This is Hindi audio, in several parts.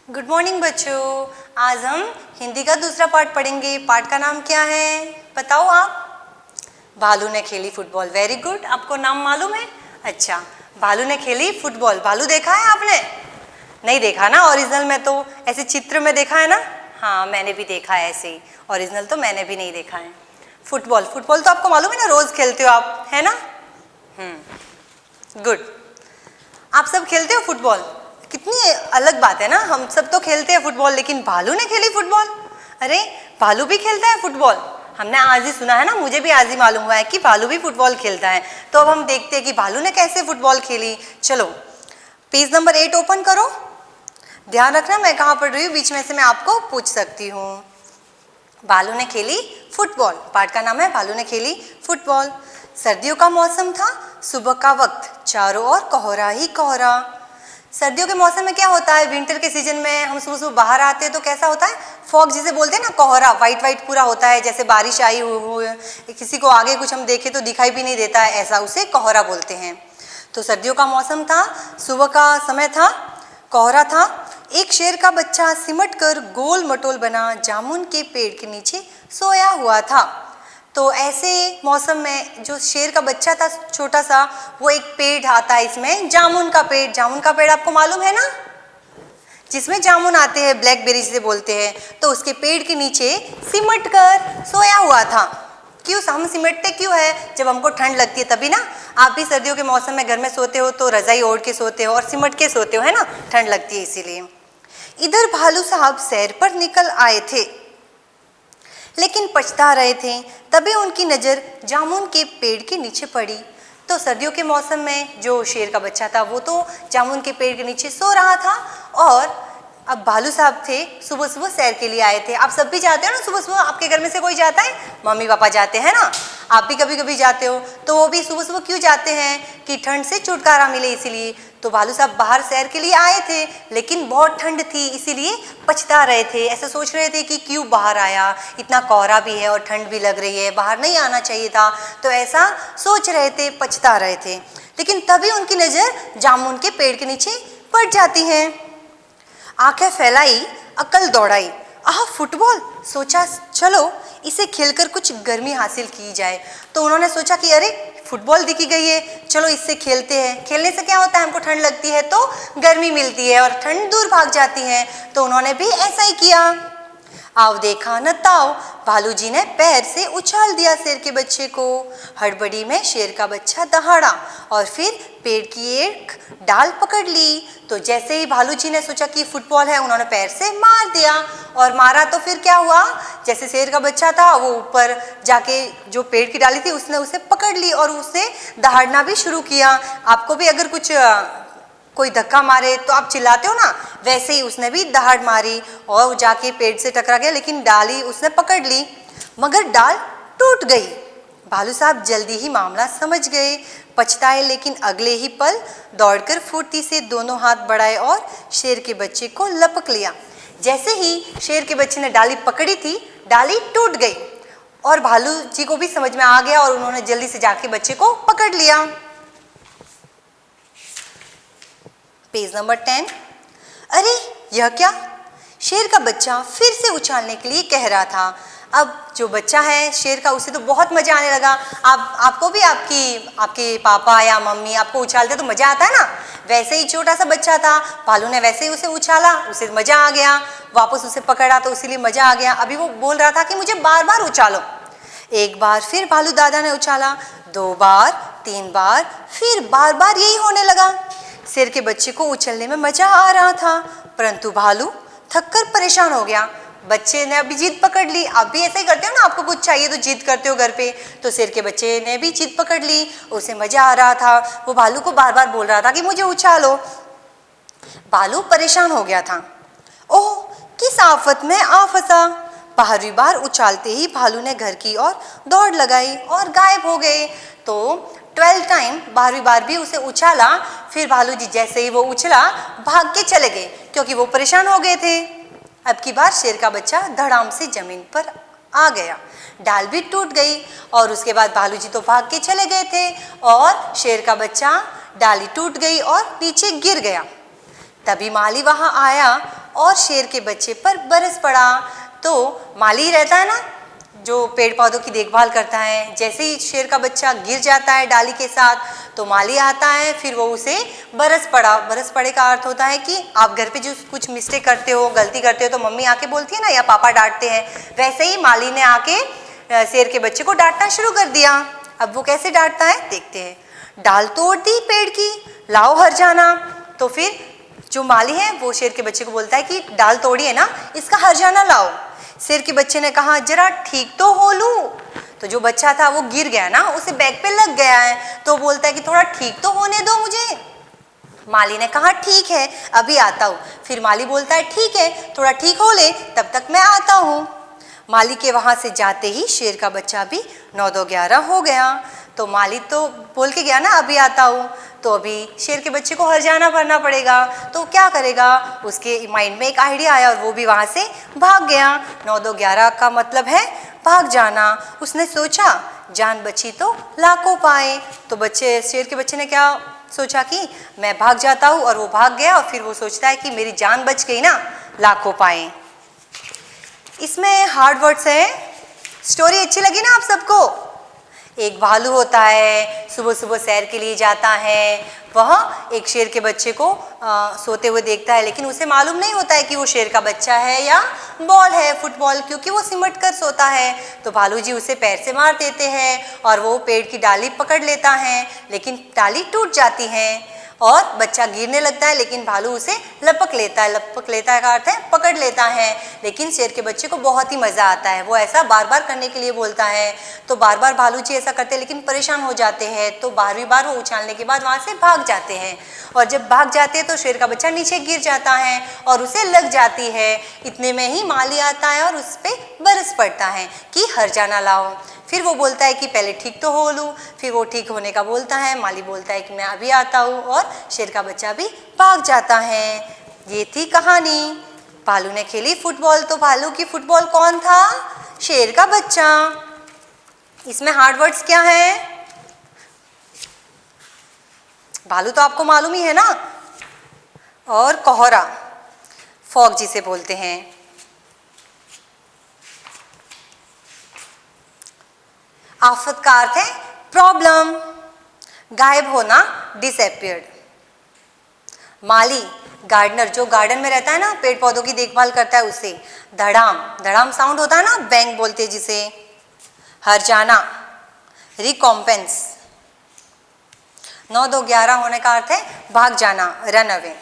गुड मॉर्निंग बच्चों। आज हम हिंदी का दूसरा पार्ट पढ़ेंगे। पार्ट का नाम क्या है बताओ आप? भालू ने खेली फुटबॉल। वेरी गुड, आपको नाम मालूम है? अच्छा, भालू ने खेली फुटबॉल। भालू देखा है आपने? नहीं देखा ना, ओरिजिनल में तो ऐसे चित्र में देखा है ना। हाँ, मैंने भी देखा है ऐसे ही, ओरिजिनल तो मैंने भी नहीं देखा है। फुटबॉल फुटबॉल तो आपको मालूम है ना, रोज खेलते हो आप, है ना? गुड। आप सब खेलते हो फुटबॉल? कितनी अलग बात है ना, हम सब तो खेलते हैं फुटबॉल, लेकिन भालू ने खेली फुटबॉल। अरे, भालू भी खेलता है फुटबॉल? हमने आज ही सुना है ना, मुझे भी आज ही मालूम हुआ है कि भालू भी फुटबॉल खेलता है। तो अब हम देखते हैं कि भालू ने कैसे फुटबॉल खेली। चलो, पेज नंबर 8 ओपन करो। ध्यान रखना मैं कहाँ पढ़ रही हूँ, बीच में से मैं आपको पूछ सकती हूँ। भालू ने खेली फुटबॉल। पाठ का नाम है भालू ने खेली फुटबॉल। सर्दियों का मौसम था, सुबह का वक्त, चारों ओर कोहरा ही कोहरा। सर्दियों के मौसम में क्या होता है, विंटर के सीजन में हम सुबह सुबह बाहर आते हैं तो कैसा होता है, फॉग जिसे बोलते हैं ना, कोहरा वाइट वाइट पूरा होता है, जैसे बारिश आई हुई, किसी को आगे कुछ हम देखें तो दिखाई भी नहीं देता है, ऐसा उसे कोहरा बोलते हैं। तो सर्दियों का मौसम था, सुबह का समय था, कोहरा था। एक शेर का बच्चा सिमट कर गोल मटोल बना जामुन के पेड़ के नीचे सोया हुआ था। तो ऐसे मौसम में जो शेर का बच्चा था छोटा सा, वो एक पेड़ आता है इसमें, जामुन का पेड़। जामुन का पेड़ आपको मालूम है ना, जिसमें जामुन आते हैं, ब्लैकबेरी से बोलते हैं। तो उसके पेड़ के नीचे सिमट कर सोया हुआ था। क्यों हम सिमटते क्यों है? जब हमको ठंड लगती है तभी ना। आप भी सर्दियों के मौसम में घर में सोते हो तो रजाई ओढ़ के सोते हो और सिमट के सोते हो, है ना, ठंड लगती है इसीलिए। इधर भालू साहब सैर पर निकल आए थे, लेकिन पछता रहे थे। तभी उनकी नज़र जामुन के पेड़ के नीचे पड़ी। तो सर्दियों के मौसम में जो शेर का बच्चा था वो तो जामुन के पेड़ के नीचे सो रहा था, और अब भालू साहब थे, सुबह सुबह सैर के लिए आए थे। आप सब भी जाते हो ना सुबह सुबह, आपके घर में से कोई जाता है? मम्मी पापा जाते हैं ना, आप भी कभी कभी जाते हो। तो वो भी सुबह सुबह क्यों जाते हैं? कि ठंड से छुटकारा मिले इसीलिए। तो भालू साहब बाहर सैर के लिए आए थे, लेकिन बहुत ठंड थी इसीलिए पछता रहे थे। ऐसा सोच रहे थे कि क्यों बाहर आया, इतना कोहरा भी है और ठंड भी लग रही है, बाहर नहीं आना चाहिए था। तो ऐसा सोच रहे थे, पछता रहे थे। लेकिन तभी उनकी नज़र जामुन के पेड़ के नीचे पड़ जाती है। आंखें फैलाई, अकल दौड़ाई। आह, फुटबॉल! सोचा चलो इसे खेलकर कुछ गर्मी हासिल की जाए। तो उन्होंने सोचा कि अरे, फुटबॉल दिखी गई है, चलो इससे खेलते हैं। खेलने से क्या होता है, हमको ठंड लगती है तो गर्मी मिलती है और ठंड दूर भाग जाती है। तो उन्होंने भी ऐसा ही किया। आव देखा न ताव, भालू जी ने पैर से उछाल दिया शेर के बच्चे को। हड़बड़ी में शेर का बच्चा दहाड़ा और फिर पेड़ की एक डाल पकड़ ली। तो जैसे ही भालू जी ने सोचा कि फुटबॉल है, उन्होंने पैर से मार दिया। और मारा तो फिर क्या हुआ, जैसे शेर का बच्चा था वो ऊपर जाके जो पेड़ की डाली थी उसने उसे पकड़ ली और उसे दहाड़ना भी शुरू किया। आपको भी अगर कुछ कोई धक्का मारे तो आप चिल्लाते हो ना, वैसे ही उसने भी दहाड़ मारी और जाके पेड़ से टकरा गया, लेकिन डाली उसने पकड़ ली, मगर डाल टूट गई। भालू साहब जल्दी ही मामला समझ गए, पछताए, लेकिन अगले ही पल दौड़कर फुर्ती से दोनों हाथ बढ़ाए और शेर के बच्चे को लपक लिया। जैसे ही शेर के बच्चे ने डाली पकड़ी थी, डाली टूट गई और भालू जी को भी समझ में आ गया और उन्होंने जल्दी से जाके बच्चे को पकड़ लिया। Page number 10। अरे, यह क्या? शेर का बच्चा फिर से उछालने के लिए कह रहा था। अब जो बच्चा है शेर का, उसे तो बहुत मजा आने लगा। आपको भी आपके पापा या मम्मी आपको उछालते तो मजा आता है ना, वैसे ही छोटा सा बच्चा था, भालू ने वैसे ही उसे उछाला, उसे मजा आ गया, वापस उसे पकड़ा तो इसीलिए मजा आ गया। अभी वो बोल रहा था कि मुझे बार बार उछालो। एक बार फिर भालू दादा ने उछाला, 2 बार, 3 बार, फिर बार बार यही होने लगा। शेर के बच्चे को उछलने में मजा आ रहा था, परंतु भालू थककर परेशान हो गया। बच्चे ने अभी जिद पकड़ ली। आप भी ऐसे ही करते हो ना, आपको कुछ चाहिए तो जिद करते हो घर पे। तो शेर के बच्चे ने भी जिद पकड़ ली, उसे मजा आ रहा था, वो भालू को बार बार बोल रहा था कि मुझे उछालो। भालू परेशान हो गया था। ओह, किस आफत में आ फंसा। बाहरवीं बार उछालते ही भालू ने घर की ओर दौड़ लगाई और गायब हो गए। तो 12 टाइम 12वीं बार भी उसे उछाला, फिर भालू जी जैसे ही वो उछला भाग के चले गए, क्योंकि वो परेशान हो गए थे। अब की बार शेर का बच्चा धड़ाम से जमीन पर आ गया, डाल भी टूट गई और उसके बाद भालू जी तो भाग के चले गए थे और शेर का बच्चा, डाली टूट गई और नीचे गिर गया। तभी माली वहां आया और शेर के बच्चे पर बरस पड़ा। तो माली रहता है ना जो पेड़ पौधों की देखभाल करता है, जैसे ही शेर का बच्चा गिर जाता है डाली के साथ तो माली आता है, फिर वो उसे बरस पड़ा। बरस पड़े का अर्थ होता है कि आप घर पे जो कुछ मिस्टेक करते हो, गलती करते हो तो मम्मी आके बोलती है ना या पापा डांटते हैं, वैसे ही माली ने आके शेर के बच्चे को डांटना शुरू कर दिया। अब वो कैसे डांटता है देखते हैं। डाल तोड़ दी पेड़ की, लाओ हर जाना। तो फिर जो माली है वो शेर के बच्चे को बोलता है कि डाल तोड़ी है ना, इसका हर जाना लाओ। शेर के बच्चे ने कहा जरा ठीक तो हो लूं। तो जो बच्चा था वो गिर गया ना, उसे बैक पे लग गया है, तो बोलता है कि थोड़ा ठीक तो होने दो मुझे। माली ने कहा ठीक है अभी आता हूँ। फिर माली बोलता है ठीक है थोड़ा ठीक हो ले, तब तक मैं आता हूँ। माली के वहां से जाते ही शेर का बच्चा भी 9-2-11 हो गया। तो माली तो बोल के गया ना अभी आता हूँ, तो अभी शेर के बच्चे को हर जाना भरना पड़ेगा। तो क्या करेगा, उसके माइंड में एक आइडिया आया और वो भी वहाँ से भाग गया। 9-2-11 का मतलब है भाग जाना। उसने सोचा जान बची तो लाखों पाए। तो शेर के बच्चे ने क्या सोचा कि मैं भाग जाता हूँ, और वो भाग गया। और फिर वो सोचता है कि मेरी जान बच गई ना, लाखों पाए। इसमें हार्ड वर्ड्स है। स्टोरी अच्छी लगी ना आप सबको? एक भालू होता है, सुबह सुबह सैर के लिए जाता है। वह एक शेर के बच्चे को सोते हुए देखता है, लेकिन उसे मालूम नहीं होता है कि वो शेर का बच्चा है या बॉल है, फुटबॉल, क्योंकि वो सिमट कर सोता है। तो भालू जी उसे पैर से मार देते हैं और वो पेड़ की डाली पकड़ लेता है, लेकिन डाली टूट जाती है और बच्चा गिरने लगता है, लेकिन भालू उसे लपक लेता है। लपक लेता है का अर्थ है पकड़ लेता है। लेकिन शेर के बच्चे को बहुत ही मज़ा आता है, वो ऐसा बार बार करने के लिए बोलता है। तो बार बार भालू जी ऐसा करते हैं, लेकिन परेशान हो जाते हैं। तो 12वीं बार वो उछालने के बाद वहाँ से भाग जाते हैं, और जब भाग जाते हैं तो शेर का बच्चा नीचे गिर जाता है और उसे लग जाती है। इतने में ही माली आता है और उस पर बरस पड़ता है कि हर जाना लाओ। फिर वो बोलता है कि पहले ठीक तो हो लूँ। फिर वो ठीक होने का बोलता है। माली बोलता है कि मैं अभी आता हूँ, और शेर का बच्चा भी भाग जाता है। ये थी कहानी। भालू ने खेली फुटबॉल। तो भालू की फुटबॉल कौन था? शेर का बच्चा। इसमें हार्ड वर्ड्स क्या है? भालू तो आपको मालूम ही है ना, और कोहरा, फॉग जिसे बोलते हैं। आफत का अर्थ है प्रॉब्लम, गायब होना, डिसअपियर्ड। माली गार्डनर, जो गार्डन में रहता है ना, पेड़ पौधों की देखभाल करता है, उसे। धड़ाम, धड़ाम साउंड होता है ना, बैंग बोलते हैं जिसे। हर जाना, रिकॉम्पेंस। 9-2-11 होने का अर्थ है भाग जाना, रन अवे।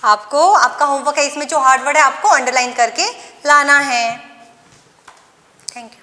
आपको आपका होमवर्क है, इसमें जो हार्ड वर्ड है आपको अंडरलाइन करके लाना है। Thank you.